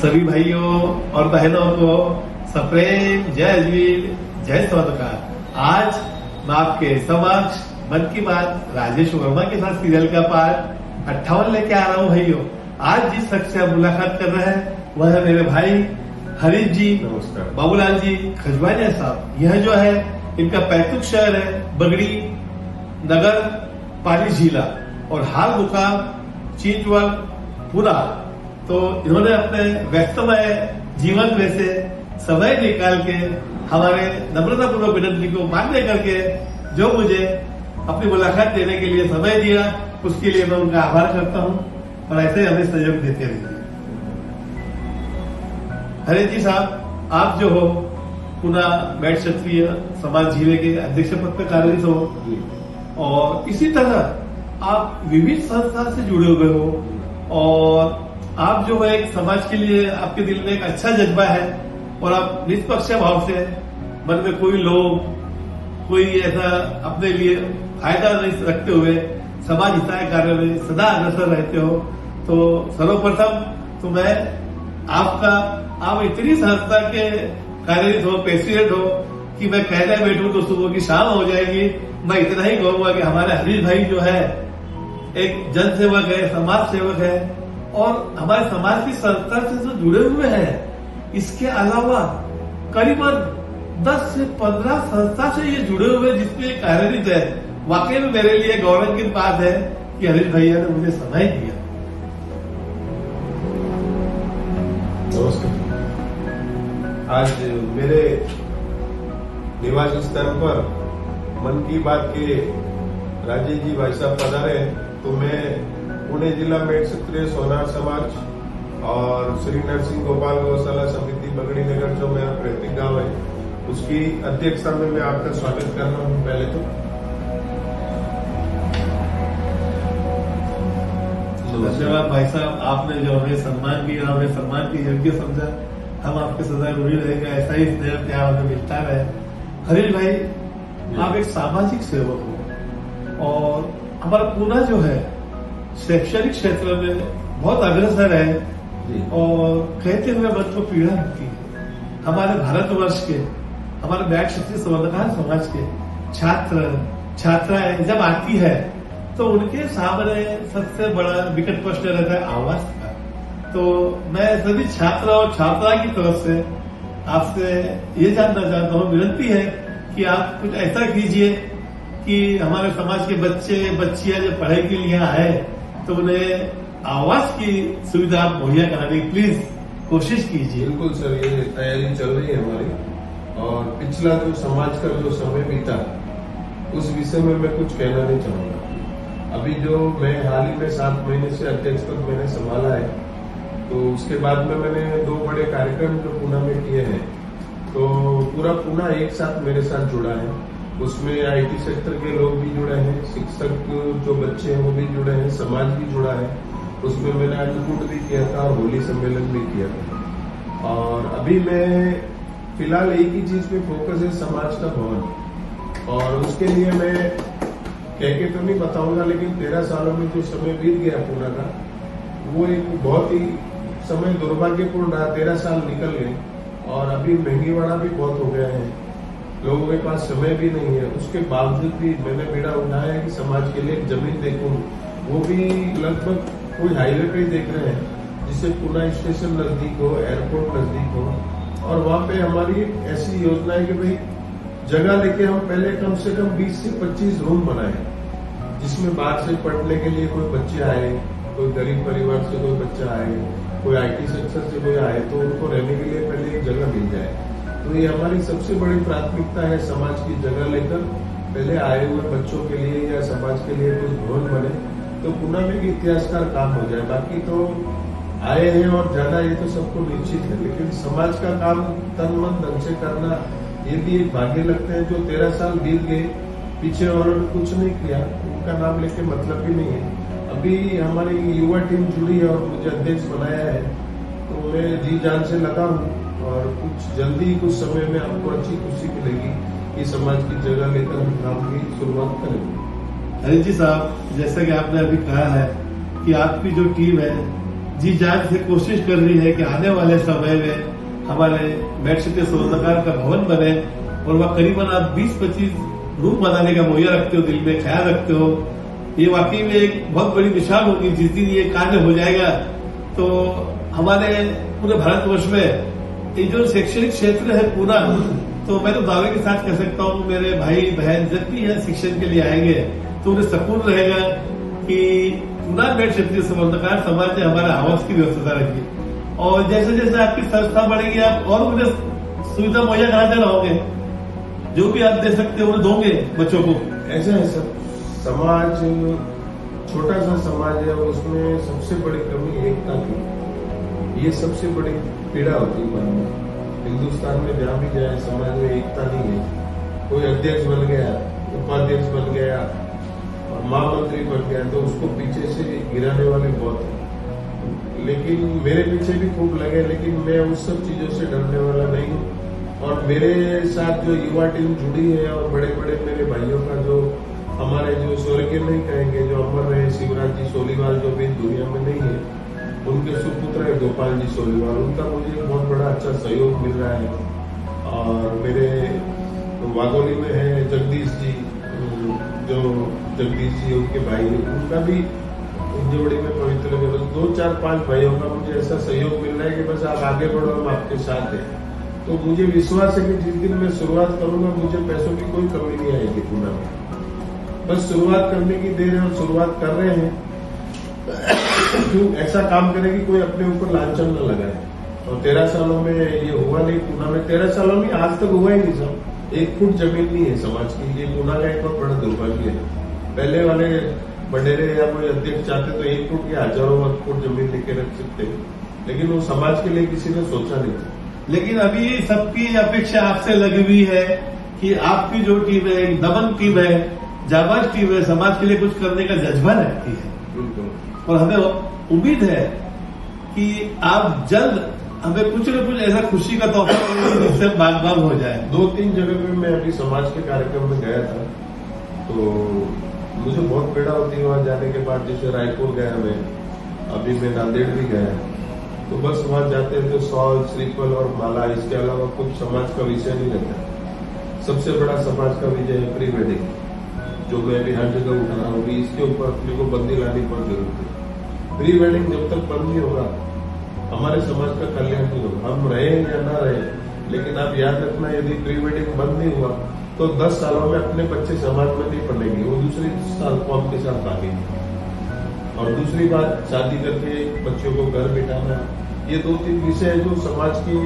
सभी भाइयों और बहनों को सप्रेम जय अजमेर जय स्वागत। आज मैं आपके समक्ष मन की बात राजेश वर्मा के साथ सीरियल का पार्ट 58 लेके आ रहा हूँ। भाइयों, आज जिस शख्स से आप मुलाकात कर रहे हैं वह है मेरे भाई हरीश जी। नमस्कार। बाबूलाल जी खजवानिया साहब। यह जो है इनका पैतृक शहर है बगड़ी नगर पाली जिला और हाल मुकाम चींचवल पुरा। तो इन्होंने अपने व्यस्तमय जीवन में से समय निकाल के हमारे नम्रतापूर्वक विनती को मान्य करके जो मुझे अपनी मुलाकात देने के लिए समय दिया, उसके लिए मैं उनका आभार करता हूं और ऐसे ही हमें सहयोग देते रहिए। हरीश जी साहब, आप जो हो पुना बैठ क्षत्रिय समाज जिले के अध्यक्ष पद पर कार्यरत हो और इसी तरह आप विविध संस्था से जुड़े हुए हो और आप जो है एक समाज के लिए आपके दिल में एक अच्छा जज्बा है और आप निष्पक्ष भाव से मन में कोई लोग कोई ऐसा अपने लिए फायदा नहीं रखते हुए समाज हिताय कार्य में सदा अग्रसर रहते हो। तो सर्वप्रथम तो मैं आप इतनी संस्था के कार्यरत हो, प्रेसिडेंट हो कि मैं कहने बैठूं तो सुबह की शाम हो जाएगी। मैं इतना ही कहूंगा कि हमारे हरीश भाई जो है एक जन सेवक है, समाज सेवक है और हमारे समाज की संस्था से जो जुड़े हुए हैं। इसके अलावा करीबन 10 से 15 संस्था से ये जुड़े हुए जिसमें कार्यरत है। वाकई में मेरे लिए गौरव की बात है कि हरीश भैया ने मुझे समय दिया। नमस्कार। आज मेरे निवास स्थान पर मन की बात के राजेश जी भाई साहब पधारे तो मैं पुणे जिला में क्षत्रिय सोनार समाज और श्री नरसिंह गोपाल गौशाला समिति बगड़ी नगर जो मेरा पैतृक गांव है उसकी अध्यक्षता में मैं आपका स्वागत कर रहा हूं। पहले तो धन्यवाद भाई साहब, आपने जो हमें सम्मान किया, हमें सम्मान की योग्य समझा। हम आपके सदा ऋणी रहेंगे, ऐसा ही स्नेह प्यार हमें मिलता रहे। हरीश भाई, आप एक सामाजिक सेवक हो और हमारा पुणे जो है शैक्षणिक क्षेत्र में बहुत अग्रसर है और कहते हुए मन को पीड़ा होती है। हमारे भारतवर्ष के, हमारे बैठ क्षत्रिय संवर्धन समाज के छात्र छात्राएं जब आती है तो उनके सामने सबसे बड़ा विकट प्रश्न रहता है आवास का। तो मैं सभी छात्र और छात्रा की तरफ से आपसे ये जानना चाहता हूँ, विनती है कि आप कुछ ऐसा कीजिए कि हमारे समाज के बच्चे बच्चियां जो पढ़ाई के लिए आए तो उन्हें आवास की सुविधा आप मुहैया कराने की प्लीज कोशिश कीजिए। बिल्कुल सर, ये तैयारी चल रही है हमारी और पिछला जो समाज का जो समय बीता उस विषय में मैं कुछ कहना नहीं चाहूंगा। अभी जो मैं हाल ही में 7 महीने से अध्यक्ष पद मैंने संभाला है तो उसके बाद में मैंने 2 बड़े कार्यक्रम जो पुणे में किए हैं तो पूरा पुणे एक साथ मेरे साथ जुड़ा है। उसमें आईटी सेक्टर के लोग भी जुड़े हैं, शिक्षक जो बच्चे हैं वो भी जुड़े हैं, समाज भी जुड़ा है। उसमें मैंने अन्नकूट भी किया था और होली सम्मेलन भी किया था। और अभी मैं फिलहाल एक ही चीज पे फोकस है, समाज का भवन। और उसके लिए मैं कह के तो नहीं बताऊंगा लेकिन 13 सालों में जो समय बीत गया पुणे का वो एक बहुत ही समय दुर्भाग्यपूर्ण रहा। 13 साल निकल गए और अभी महंगीवाड़ा भी बहुत हो गया है, लोगों के पास समय भी नहीं है। उसके बावजूद भी मैंने बेड़ा उठाया है कि समाज के लिए एक जमीन देखूं, वो भी लगभग कोई हाईवे पे ही देख रहे हैं जिससे पुणे स्टेशन नजदीक हो, एयरपोर्ट नजदीक हो। और वहां पे हमारी ऐसी योजना है कि भाई जगह लेके हम पहले कम से कम 20 से 25 रूम बनाए जिसमें बाहर से पढ़ने के लिए कोई बच्चे आए, कोई गरीब परिवार से कोई बच्चा आए, कोई आईटी सेक्टर से कोई आए तो उनको रहने के लिए पहले एक जगह मिल जाए। तो ये हमारी सबसे बड़ी प्राथमिकता है, समाज की जगह लेकर पहले आए हुए बच्चों के लिए या समाज के लिए कुछ भवन बने तो पुणे में भी इतिहासकार काम हो जाए। बाकी तो आए हैं और जाना ये तो सबको निश्चित है, लेकिन समाज का काम तन मन धन से करना ये भी एक भाग्य लगते हैं। जो 13 साल बीत गए पीछे और कुछ नहीं किया उनका नाम लेके मतलब भी नहीं है। अभी हमारी युवा टीम जुड़ी है और मुझे अध्यक्ष बनाया है तो मैं जी जान से लगा हूँ और कुछ जल्दी कुछ समय में आपको अच्छी खुशी मिलेगी कि समाज की जगह लेकर हम काम की शुरुआत करेंगे। हरीश जी साहब, जैसा कि आपने अभी कहा है कि आपकी जो टीम है जी जान से कोशिश कर रही है कि आने वाले समय में हमारे मेडसिटी स्वर्णकार का भवन बने और वह करीबन आप 20-25 रूम बनाने का मुहैया रखते हो, दिल में ख्याल रखते हो। ये वाकई में एक बहुत बड़ी मिसाल होगी। जिस दिन ये कार्य हो जाएगा तो हमारे पूरे भारतवर्ष में ये जो शैक्षणिक क्षेत्र है पूरा, तो मैं तो दावे के साथ कह सकता हूँ मेरे भाई बहन जब भी यहाँ शिक्षण के लिए आएंगे तो उन्हें सुकून रहेगा कि पूरा मेडसिटी स्वर्णकार समाज ने हमारे आवास की व्यवस्था रखी। और जैसे जैसे आपकी संस्था बढ़ेगी आप और उन्हें सुविधा मुहैया कराते रहोगे, जो भी आप दे सकते हो उन्हें दोगे बच्चों को। ऐसा है सर, समाज छोटा सा समाज है और उसमें सबसे बड़ी कमी एकता की, ये सबसे बड़ी पीड़ा होती है। हिंदुस्तान में जहाँ भी जाए समाज में एकता नहीं है। कोई अध्यक्ष बन गया, उपाध्यक्ष बन गया और महामंत्री बन गया तो उसको पीछे से गिराने वाले बहुत है। लेकिन मेरे पीछे भी खूब लगे, लेकिन मैं उस सब चीजों से डरने वाला नहीं हूँ। और मेरे साथ जो युवा टीम जुड़ी है और बड़े बड़े मेरे भाइयों का जो हमारे जो स्वर्गीय नहीं कहेंगे, जो अमर रहे, शिवराज जी सोलीवाल जो भी दुनिया में नहीं है, उनके सुपुत्र है गोपाल जी सोलीवाल, उनका मुझे बहुत बड़ा अच्छा सहयोग मिल रहा है। और मेरे वाघोली में है जगदीश जी, जो जगदीश जी उनके भाई, उनका भी जोड़ी में पवित्र में बस 2-4-5 भाइयों का मुझे ऐसा सहयोग मिल रहा है कि बस आप आगे बढ़ो, हम आपके साथ हैं। तो मुझे विश्वास है कि जिस दिन मैं शुरुआत करूंगा मुझे पैसों की कोई कमी नहीं आएगी पूना में। बस शुरुआत करने की देर है और शुरुआत कर रहे हैं। क्यों ऐसा काम करें कि कोई अपने ऊपर लांछन न लगाए। और 13 सालों में ये हुआ नहीं पूना में, 13 सालों में आज तक हुआ ही नहीं सब। 1 फुट जमीन नहीं है समाज की, ये पूना का एक बहुत बड़ा दुर्भाग्य है। पहले वाले बडेरे या कोई अध्यक्ष चाहते तो 1 फुट या हजारों फुट जमीन लेके रख सकते, लेकिन वो समाज के लिए किसी ने सोचा नहीं था। लेकिन अभी सबकी अपेक्षा आपसे लगी हुई है कि आपकी जो टीम है, दमन टीम है, जाबाज टीम है, समाज के लिए कुछ करने का जज्बा रखती है। और हमें उम्मीद है कि आप जल्द हमें कुछ न कुछ ऐसा खुशी का तोहफा देंगे जिससे बाग हो जाए। 2-3 जगह पे मैं अभी समाज के कार्यक्रम में गया था तो मुझे बहुत पीड़ा होती है वहां जाने के बाद। जैसे रायपुर गया मैं, अभी मैं नांदेड़ भी गया, तो बस वहां जाते हैं तो शॉल, श्रीफल और माला, इसके अलावा कुछ समाज का विषय नहीं रहता। सबसे बड़ा समाज का विषय है प्री वेडिंग, जो मैं भी हर जगह उठा रहा हूँ। इसके ऊपर अपने को बंदी लाने की बहुत जरूरत है। प्री वेडिंग जब तक बंद नहीं होगा हमारे समाज का कल्याण नहीं होगा, हम रहे या ना रहे। लेकिन आप याद रखना, यदि प्री वेडिंग बंद नहीं हुआ तो 10 सालों में अपने बच्चे समाज में नहीं पढ़ेंगे, वो दूसरी कौम के साथ भागेंगे। और दूसरी बात, शादी करके बच्चों को घर बिठाना, ये 2-3 विषय है जो समाज के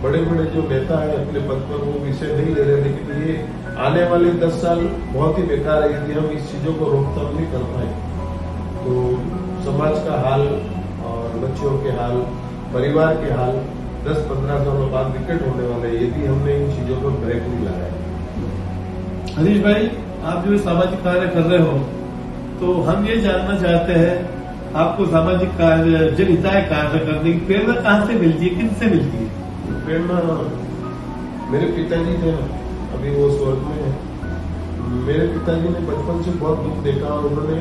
बड़े बड़े जो नेता है अपने पद पर वो विषय नहीं ले रहे। लेकिन ये आने वाले 10 साल बहुत ही बेकार है यदि हम इस चीजों को रोकथाम नहीं कर पाए। तो समाज का हाल और बच्चों के हाल, परिवार के हाल 10-15 सालों बाद विकट होने वाले यदि हमने इन चीजों पर ब्रेक नहीं लगाया। हरीश भाई, आप जो सामाजिक कार्य कर रहे हो तो हम ये जानना चाहते हैं आपको सामाजिक कार्य, जनहिताय कार्य करने की प्रेरणा कहाँ से मिलती है, किन से मिलती है? प्रेरणा मेरे पिताजी थे, अभी वो स्वर्ग में है। मेरे पिताजी ने बचपन से बहुत दुख देखा और उन्होंने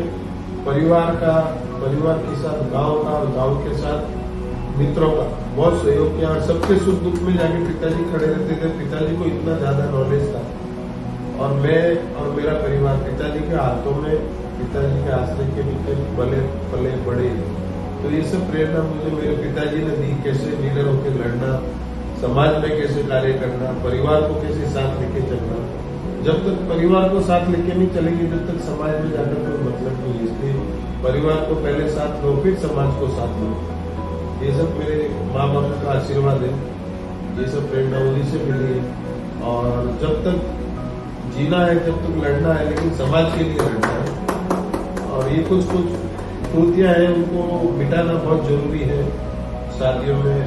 परिवार के साथ गांव का और गांव के साथ मित्रों का बहुत सहयोग किया। और सबके सुख दुख में जाके पिताजी खड़े रहते थे। पिताजी को इतना ज्यादा नॉलेज था और मैं और मेरा परिवार पिताजी के हाथों में, पिताजी के आश्रय के नीचे पले बड़े। तो ये सब प्रेरणा मुझे मेरे पिताजी ने दी, कैसे लीडर होकर लड़ना, समाज में कैसे कार्य करना, परिवार को कैसे साथ लेके चलना। जब तक परिवार को साथ लेके नहीं चलेंगे तब तक समाज में जाकर कोई मतलब नहीं। इसलिए परिवार को पहले साथ लो, फिर समाज को साथ लो। ये सब मेरे माँ बाप का आशीर्वाद है, ये सब प्रेरणा उन्हीं से मिली है। और जब तक जीना है, जब तक लड़ना है, लेकिन समाज के लिए लड़ना है। और ये कुछ त्रुटियां हैं, उनको मिटाना बहुत जरूरी है। शादियों में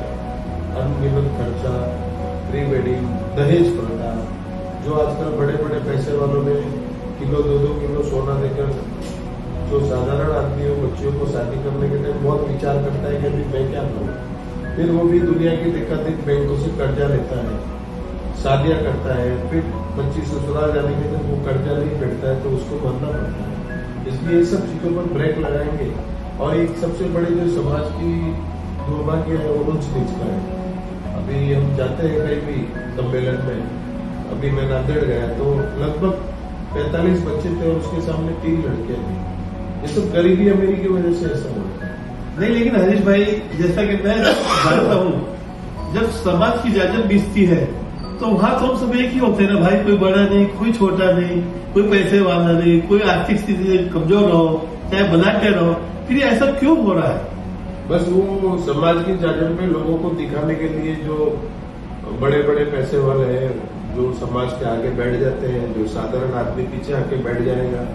अनगिनत खर्चा, प्री वेडिंग, दहेज प्रथा, जो आजकल बड़े बड़े पैसे वालों ने किलो 2-2 किलो सोना देकर जो साधारण आदमी हो बच्चियों को शादी करने के टाइम बहुत विचार करता है कि अभी मैं क्या करूं। फिर वो भी दुनिया की दिक्कत बैंकों से कर्जा लेता है, शादियां करता है, फिर बच्ची ससुराल जाने के लिए वो कर्जा नहीं बैठता है तो उसको भरना पड़ता है। इसलिए ये सब चीजों पर ब्रेक लगाएंगे और एक सबसे बड़ी जो समाज की दुर्भाग्य है वो ऊंच नीच का है। अभी हम जाते हैं कहीं भी सम्मेलन में, अभी मैं नांदेड़ गया तो लगभग 45 बच्चे थे और उसके सामने 3 लड़कियां थी। ये सब गरीबी अमीरी की वजह से ऐसा हो रहा है। नहीं, लेकिन हरीश भाई, जैसा कि मैं जानता हूँ, जब समाज की जाजम बिजती है तो वहां तो हम सब एक ही होते हैं ना भाई। कोई बड़ा नहीं, कोई छोटा नहीं, कोई पैसे वाला नहीं, कोई आर्थिक स्थिति से कमजोर रहो, चाहे बनाते रहो, फिर ऐसा क्यों हो रहा है? बस वो समाज की जाजम पे लोगों को दिखाने के लिए जो बड़े बड़े पैसे वाले हैं, जो समाज के आगे बैठ जाते हैं, जो साधारण आदमी पीछे आके बैठ जाएगा।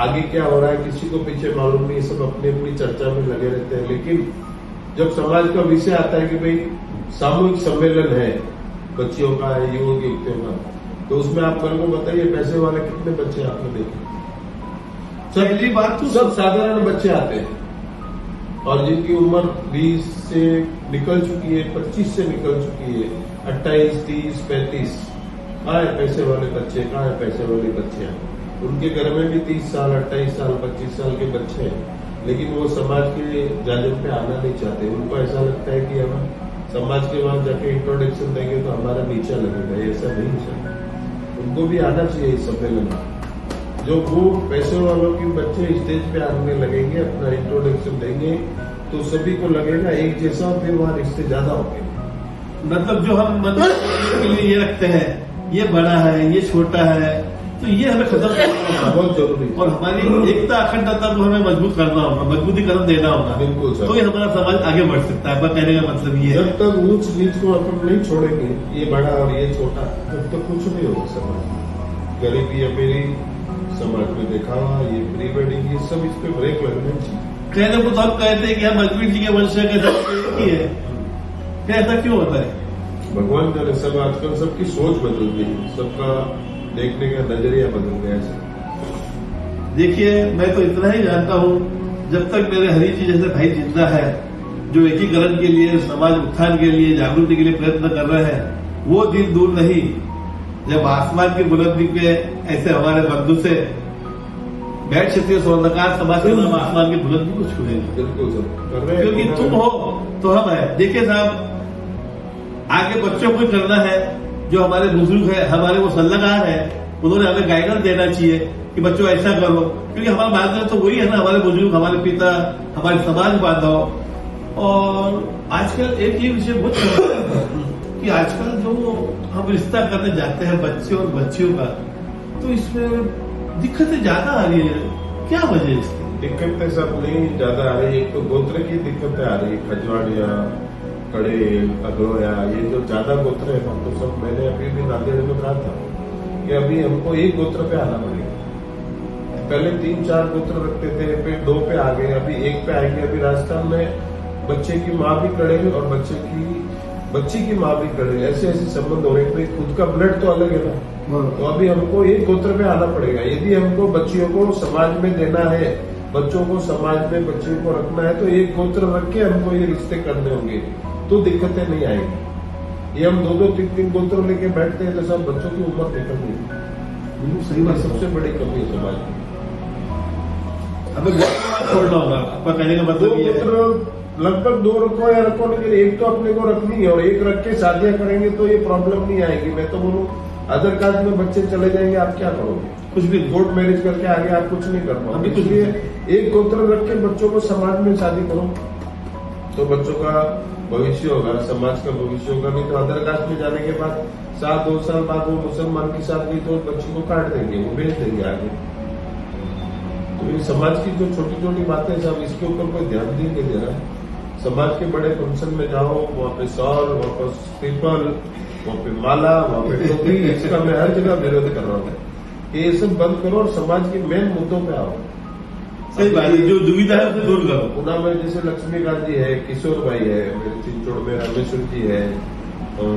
आगे क्या हो रहा है किसी को पीछे मालूम नहीं, सब अपनी अपनी चर्चा में लगे रहते हैं। लेकिन जब समाज का विषय आता है कि भाई सामूहिक सम्मेलन है बच्चियों का, युवक युवतियों का, तो उसमें आप मेरे को बताइए पैसे वाले कितने बच्चे आपने देखे? पहली बात तो सब साधारण बच्चे आते हैं और जिनकी उम्र 20 से निकल चुकी है, 25 से निकल चुकी है, 28, 30, 35। कहाँ है पैसे वाले बच्चे, कहाँ है पैसे वाली बच्चियां? उनके घर में भी 30 साल, 28 साल, 25 साल के बच्चे हैं, लेकिन वो समाज के जाजम पे आना नहीं चाहते। उनको ऐसा लगता है कि हम समाज के वहां जाके इंट्रोडक्शन देंगे तो हमारा नीचा लगेगा। ऐसा नहीं है, उनको भी आना चाहिए इस सम्मेलन में। जो वो पैसे वालों के बच्चे स्टेज पे आने लगेंगे, अपना इंट्रोडक्शन देंगे, तो सभी को लगेगा एक जैसा, फिर वहां रिश्ते ज्यादा होंगे। मतलब जो हम के लिए ये रखते हैं, ये बड़ा है, ये छोटा है, तो ये हमें खत्म करना होगा, बहुत जरूरी है। और हमारी एकता अखंडता को हमें मजबूत करना होगा, मजबूतीकरण देना होगा। बिल्कुल सर। तो ये हमारा समाज आगे बढ़ सकता है। आपका कहने का मतलब ये है, जब तक ऊंच नीच को अपन नहीं छोड़ेंगे, ये बड़ा और ये छोटा, तब तक कुछ नहीं होगा समाज में। गरीबी अमीरी समाज में देखा हुआ, ये प्री वेडिंग, ये सब इस पे ब्रेक लगना चाहिए। कहने को तो हम कहते हैं कि हम अजमेर जी के वंश के ही है, क्या ऐसा क्यों होता है? भगवान करे सब आजकल सबकी सोच बदल गई, सबका देखने का नजरिया बदल गया है। देखिए, मैं तो इतना ही जानता हूँ, जब तक मेरे हरीश जी जैसे भाई जिंदा है, जो एकीकरण के लिए, समाज उत्थान के लिए, जागृति के लिए प्रयत्न कर रहे हैं, वो दिन दूर नहीं जब आसमान की बुलंदी पे ऐसे हमारे बंधु से बैठ क्षत्रिय स्वर्णकार समाज के नाम आसमान की बुलंदी को छूएंगे। बिल्कुल सर, कर रहे हैं। क्योंकि तुम हो तो हम है। देखिए साहब, आगे बच्चों को करना है, जो हमारे बुजुर्ग है, हमारे वो सलाहकार है, उन्होंने हमें गाइडेंस देना चाहिए कि बच्चों ऐसा करो, क्योंकि हमारा मार्गदर्शन तो वही है ना, हमारे बुजुर्ग, हमारे पिता, हमारे समाज बांधव। और आजकल एक ये विषय बहुत कि आजकल जो हम रिश्ता करने जाते हैं बच्चे और बच्चियों का, तो इसमें दिक्कतें ज्यादा आ रही है। क्या वजह है इसकी? दिक्कतें सब नहीं ज्यादा आ रही, एक तो गोत्र की दिक्कतें आ रही, खजवाड़िया, कड़े, अगलोया, ये जो ज्यादा गोत्र है ना, तो सब मैंने अभी भी नांदेड़ में कहा था कि अभी हमको एक गोत्र पे आना पड़ेगा। पहले 3-4 गोत्र रखते थे, फिर 2 पे आ गए, अभी 1 पे आएंगे। अभी राजस्थान में बच्चे की माँ भी कड़े और बच्ची की माँ भी कड़े, ऐसे ऐसे संबंध हो रहे हैं। खुद का ब्लड तो अलग है ना, तो अभी हमको एक गोत्र पे आना पड़ेगा। यदि हमको बच्चियों को समाज में देना है, बच्चों को समाज में बच्चियों को रखना है, तो एक गोत्र रख के हमको ये रिश्ते करने होंगे, तो दिक्कतें नहीं आएगी। ये हम 2-2, 3-3 गोत्र लेके बैठते हैं तो सब बच्चों की उम्र निकल गई। सही बात, सबसे बड़ी कमी है समाज में। हमें छोड़ना होगा। आपका कहने का मतलब ये है, लगभग 2 रखो या रखो, लेकिन एक तो अपने को रखनी है, और एक रख के शादियां करेंगे तो ये प्रॉब्लम नहीं आएगी। मैं तो बोलूँ अदर कास्ट में बच्चे चले जाएंगे, आप क्या करोगे? कुछ भी कोर्ट मैरिज करके आगे आप कुछ नहीं कर पाओगे। कुछ इसलिए एक गोत्र रख के बच्चों को समाज में शादी करो, तो बच्चों का भविष्य होगा, समाज का भविष्य होगा। नहीं तो अदर कास्ट में जाने के बाद 2 साल बाद वो मुसलमान के साथ गई तो बच्ची को काट देंगे, वो भेज देंगे आगे। तो ये समाज की जो छोटी छोटी बातें सब, इसके ऊपर कोई ध्यान नहीं दे रहा है। समाज के बड़े फंक्शन में जाओ, वहाँ पे शॉल, वहाँ पर श्रीफल, वहाँ पे माला, वहाँ पे टोपी, इसका मैं हर जगह विरोध कर रहा हूँ कि ये सब बंद करो और समाज के मेन मुद्दों पे आओ। सही बात है, जो दुविधा है उसे दूर करो। पुणे में जैसे लक्ष्मीकांत जी है, किशोर भाई है, मेरे चिंचोड़ में रामेश्वर जी है, और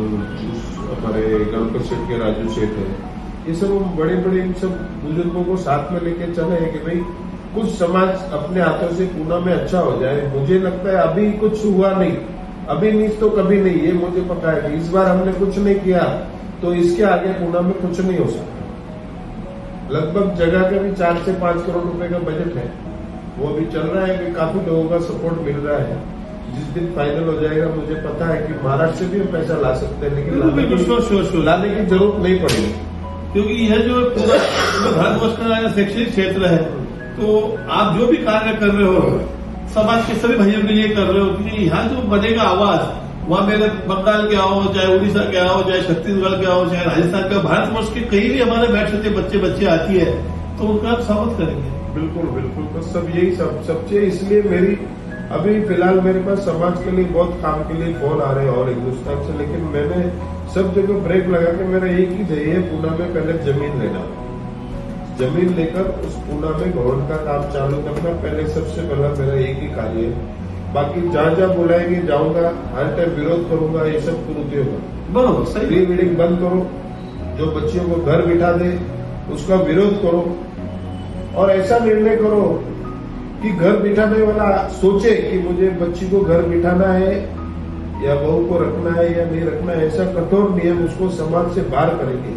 हमारे गणपत सेठ के राजू सेठ है। ये सब बड़े बड़े सब बुजुर्गों को साथ में लेके चले हैं कि भाई कुछ समाज अपने हाथों से पुणे में अच्छा हो जाए। मुझे लगता है अभी कुछ हुआ नहीं, अभी नीच तो कभी नहीं, ये मुझे पता है कि इस बार हमने कुछ नहीं किया तो इसके आगे पुणे में कुछ नहीं हो सकता। लगभग जगह का भी 4 से 5 करोड़ रुपए का बजट है, वो अभी चल रहा है कि काफी लोगों का सपोर्ट मिल रहा है। जिस दिन फाइनल हो जाएगा मुझे पता है कि महाराष्ट्र से भी हम पैसा ला सकते हैं, लेकिन लाने की जरूरत नहीं पड़ेगी, क्योंकि यह जो पूरा भारतवर्ष का शैक्षणिक क्षेत्र है, तो आप जो भी कार्य कर रहे हो समाज के सभी भाइयों के लिए कर रहे हो, क्योंकि यहाँ जो बनेगा आवाज, वहाँ मेरे बंगाल के आओ, चाहे उड़ीसा के आओ, चाहे छत्तीसगढ़ के आओ, चाहे राजस्थान के, भारतवर्ष के कहीं भी हमारे बैठ सकते बच्चे आती है, तो उनका आप स्वागत करेंगे। बिल्कुल बिल्कुल, बस सब यही सब चाहिए। इसलिए मेरी अभी फिलहाल मेरे पास समाज के लिए बहुत काम के लिए फोन आ रहे हैं और हिंदुस्तान से, लेकिन मैंने सब जगह ब्रेक लगा के मेरा एक ही ध्येय है, पुणे में पहले जमीन लेना, जमीन लेकर उस पुणे में भवन का काम चालू करना पहले सबसे पहला मेरा एक ही कार्य है। बाकी जहाँ जहाँ बुलाएंगे जाऊंगा, हर टाइम विरोध करूंगा, ये सब कुरूति होगा। बराबर, सही। प्री वेडिंग बंद करो, जो बच्चियों को घर बिठा दे उसका विरोध करो, और ऐसा निर्णय करो कि घर बिठाने वाला सोचे कि मुझे बच्ची को घर बिठाना है या बहू को रखना है या नहीं रखना है। ऐसा कठोर नियम उसको समाज से बाहर करेंगे।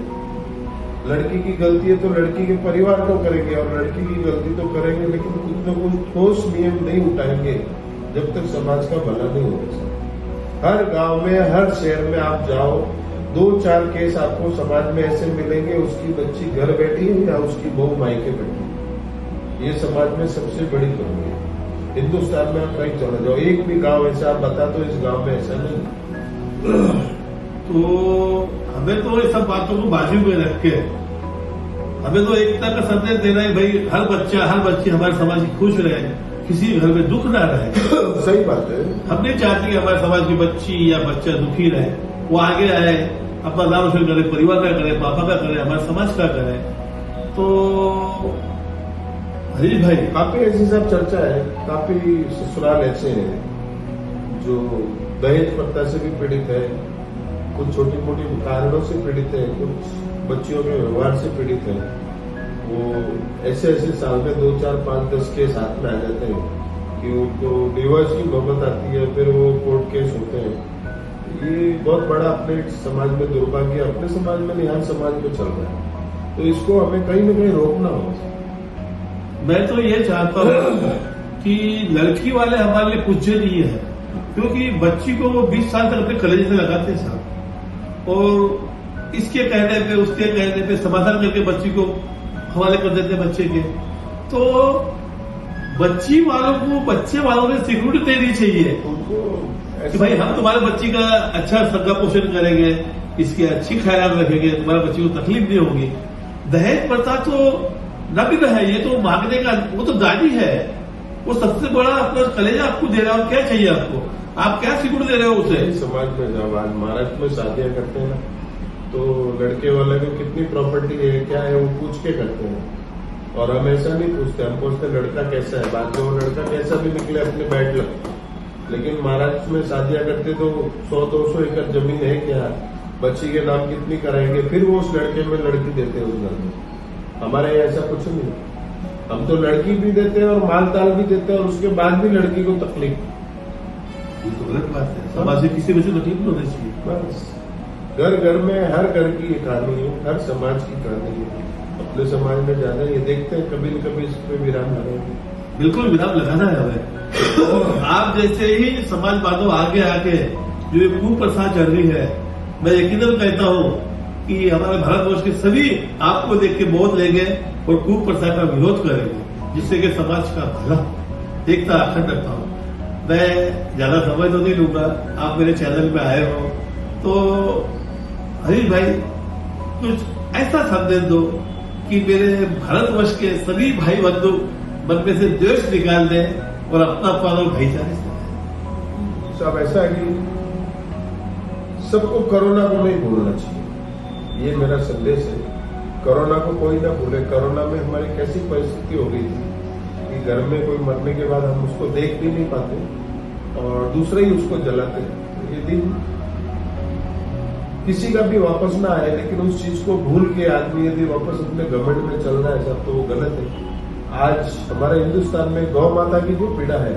लड़की की गलती है तो लड़की के परिवार को करेंगे, और लड़की की गलती तो करेंगे, लेकिन कुछ न कुछ ठोस नियम नहीं उठाएंगे जब तक समाज का भला नहीं होगा। हर गांव में, हर शहर में आप जाओ, 2-4 केस आपको समाज में ऐसे मिलेंगे, उसकी बच्ची घर बैठी है या उसकी बहू मायके बैठी है। ये समाज में सबसे बड़ी कमी है। हिंदुस्तान में आप कहीं चले जाओ, एक भी गांव ऐसा आप बता दो इस गांव में ऐसा नहीं। तो हमें तो ये सब बातों को बाजू में रख के हमें तो एकता का संदेश देना है भाई, हर बच्चा हर बच्ची हमारे समाज की खुश रहे, किसी घर में दुख ना रहे। सही बात है। हम नहीं चाहते कि हमारे समाज की बच्ची या बच्चा दुखी रहे, वो आगे आए, अपना नाम रोशन करे, परिवार का करे, पापा का करे, हमारे समाज का करे। तो हरीश भाई, काफी ऐसी सब चर्चा है, काफी ससुराल ऐसे हैं जो दहेज प्रथा से भी पीड़ित है, कुछ छोटी मोटी कारणों से पीड़ित है, कुछ बच्चियों के व्यवहार से पीड़ित है। वो ऐसे साल में 2, 4, 5, 10 केस हाथ में आ जाते हैं कि उनको डिवोर्स की नौबत आती है, फिर वो कोर्ट केस होते हैं। ये बहुत बड़ा अपने समाज में दुर्भाग्य, अपने समाज में नहीं हर समाज में चल रहा है। तो इसको हमें कहीं न कहीं रोकना होगा। मैं तो ये चाहता हूँ कि लड़की वाले हमारे लिए पूज्य नहीं है, क्योंकि बच्ची को वो 20 साल तक अपने कलेजे से लगाते हैं साहब, और इसके कहने पे उसके कहने पे समाधान करके बच्ची को हवाले कर देते हैं बच्चे के। तो बच्ची वालों को बच्चे वालों ने सिक्योरिटी देनी चाहिए उनको कि भाई हम तुम्हारे बच्ची का अच्छा संगा पोषण करेंगे, इसकी अच्छी ख्याल रखेंगे, तुम्हारे बच्ची को तकलीफ नहीं होगी। दहेज प्रथा तो नबी है, ये तो मांगने का, वो तो दादी है, वो सबसे बड़ा अपना कलेजा आपको दे रहा है। क्या चाहिए आपको? आप क्या सिक्योरिटी दे रहे हो उसे? समाज में जब आज महाराष्ट्र में शादियां करते हैं ना, तो लड़के वाले को कितनी प्रॉपर्टी है, क्या है, वो पूछ के करते हैं। और हम ऐसा नहीं पूछते, हम पूछते लड़का कैसा है, बाद में वो लड़का कैसा भी निकले अपने बैठ लग। लेकिन महाराष्ट्र में शादियां करते तो 100-200 एकड़ जमीन है क्या, बच्ची के नाम कितनी कराएंगे, फिर वो उस लड़के में लड़की देते हैं उस घर में। हमारे यहाँ ऐसा कुछ नहीं, हम तो लड़की भी देते हैं और माल ताल भी देते हैं, और उसके बाद भी लड़की को तकलीफ। ये तो गलत बात है, समाज से किसी वजह तकलीफ नहीं होनी चाहिए। बस घर घर में, हर घर की ये कहानी है, हर समाज की कहानी है। अपने समाज में ज्यादा ये देखते हैं, कभी न कभी इस पे विराम लगाएंगे। बिल्कुल विराम लगाना है हमें। और आप जैसे ही समाज बांधव आगे आके जो ये कुप्रथा चल रही है, मैं यकीनन कहता हूँ कि हमारे भारतवर्ष के सभी आपको देख के बोध लेंगे और कुप्रथा का विरोध करेंगे, जिससे कि समाज का भला, एकता, अखंडता हो। मैं ज्यादा समय तो नहीं लूंगा, आप मेरे चैनल में आए हो, तो हरीश भाई कुछ ऐसा संदेश दो कि मेरे भारतवर्ष के सभी भाई बंधु मन में से द्वेष निकाल दें और अपनापन और भाईचारे से। सब ऐसा है कि सबको कोरोना को नहीं भूलना चाहिए, ये मेरा संदेश है। कोरोना को कोई ना भूले। कोरोना में हमारी कैसी परिस्थिति हो गई थी कि घर में कोई मरने के बाद हम उसको देख भी नहीं पाते और दूसरे ही उसको जलाते। ये दिन किसी का भी वापस ना आए, लेकिन उस चीज को भूल के आदमी यदि वापस अपने घमंड में चल रहा है सब, तो वो गलत है। आज हमारे हिंदुस्तान में गौ माता की जो पीड़ा है,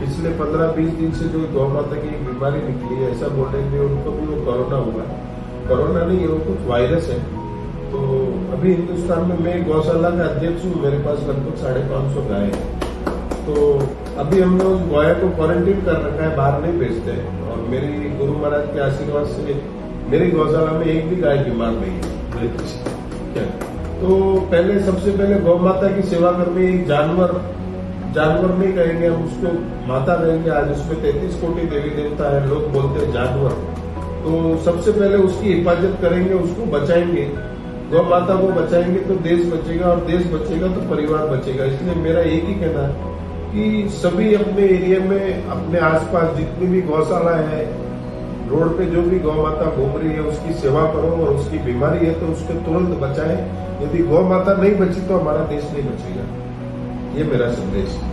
पिछले 15-20 दिन से जो गौ माता की एक बीमारी निकली है, ऐसा बोलेंगे उनको भी वो कोरोना हुआ है। कोरोना नहीं है, वो कुछ वायरस है तो अभी हिंदुस्तान में मैं गौशाला का अध्यक्ष हूँ, मेरे पास लगभग 550 गाय है। तो अभी हम लोग गाय को क्वारंटीन कर रखा है, बाहर नहीं बेचते हैं। और मेरी गुरु महाराज के आशीर्वाद से मेरी गौशाला में एक भी गाय बीमार नहीं है। क्या तो पहले सबसे पहले गौ माता की सेवा करनी। एक जानवर नहीं कहेंगे हम उसको, माता कहेंगे। आज उसमें 33 कोटि देवी देवता है, लोग बोलते हैं जानवर। तो सबसे पहले उसकी हिफाजत करेंगे, उसको बचाएंगे। गौ माता को बचाएंगे तो देश बचेगा, और देश बचेगा तो परिवार बचेगा। इसलिए मेरा एक ही कहना है कि सभी अपने एरिया में, अपने आसपास जितनी भी गौशाला है, रोड पे जो भी गौ माता घूम रही है उसकी सेवा करो, और उसकी बीमारी है तो उसको तुरंत बचाएं। यदि गौ माता नहीं बची तो हमारा देश नहीं बचेगा। ये मेरा संदेश है।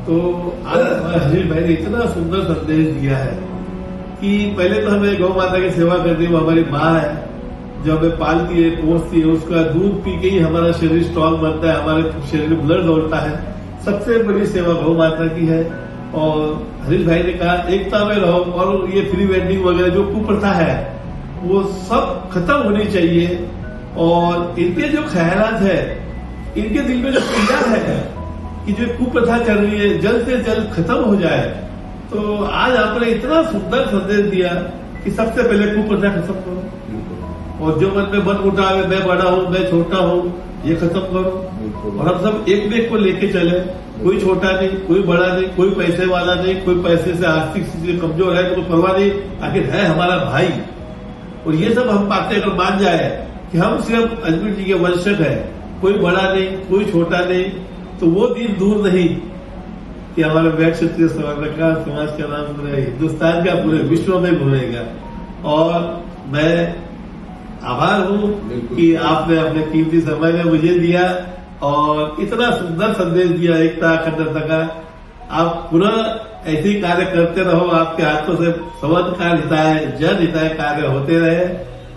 तो आज हरीश भाई ने इतना सुंदर संदेश दिया है कि पहले तो हमें गौ माता की सेवा करनी, वो हमारी माँ है जो हमें पालती है, पोसती है। उसका दूध पी के ही हमारा शरीर स्ट्रांग बनता है, हमारे शरीर में ब्लड दौड़ता है। सबसे बड़ी सेवा गौ माता की है। और हरीश भाई ने कहा एकता में रहो, और ये फ्री वेंडिंग वगैरह जो कुप्रथा है वो सब खत्म होनी चाहिए। और इनके जो ख्यालात है, इनके दिल में जो पीड़ा है कि जो कुप्रथा चल रही है जल्द से जल्द खत्म हो जाए। तो आज आपने इतना सुंदर संदेश दिया कि सबसे पहले कुप्रथा खत्म करो, और जो मन में मन उठा है मैं बड़ा हूँ, मैं छोटा हूँ, ये खत्म करो। और हम सब एक को लेके चले, कोई छोटा नहीं, कोई बड़ा नहीं, कोई पैसे वाला नहीं, कोई पैसे से आर्थिक स्थिति से कमजोर है तो कोई परवाह नहीं, आखिर है हमारा भाई। और ये सब हम बातें अगर मान जाए कि हम सिर्फ अजमेर जी के वंशज है, कोई बड़ा नहीं, कोई छोटा नहीं, तो वो दिन दूर नहीं कि हमारे वैश्य क्षत्रिय समाज का नाम पूरे हिंदुस्तान का, पूरे विश्व में घूमेगा। और मैं आभार हूँ कि आपने अपने कीमती समय में मुझे दिया और इतना सुंदर संदेश दिया एकता अखंडता का। आप पुनः ऐसे ही कार्य करते रहो, आपके हाथों से समाज का हिताय, जन हिताय कार्य होते रहे,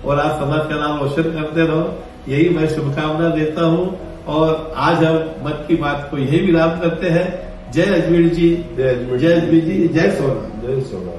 और आप समाज का नाम रोशन करते रहो, यही मैं शुभकामना देता हूँ। और आज हम मन की बात को यही विराम करते हैं। जय अजमेर जी, जय अजमेर जी, जय सोना, जय सोना।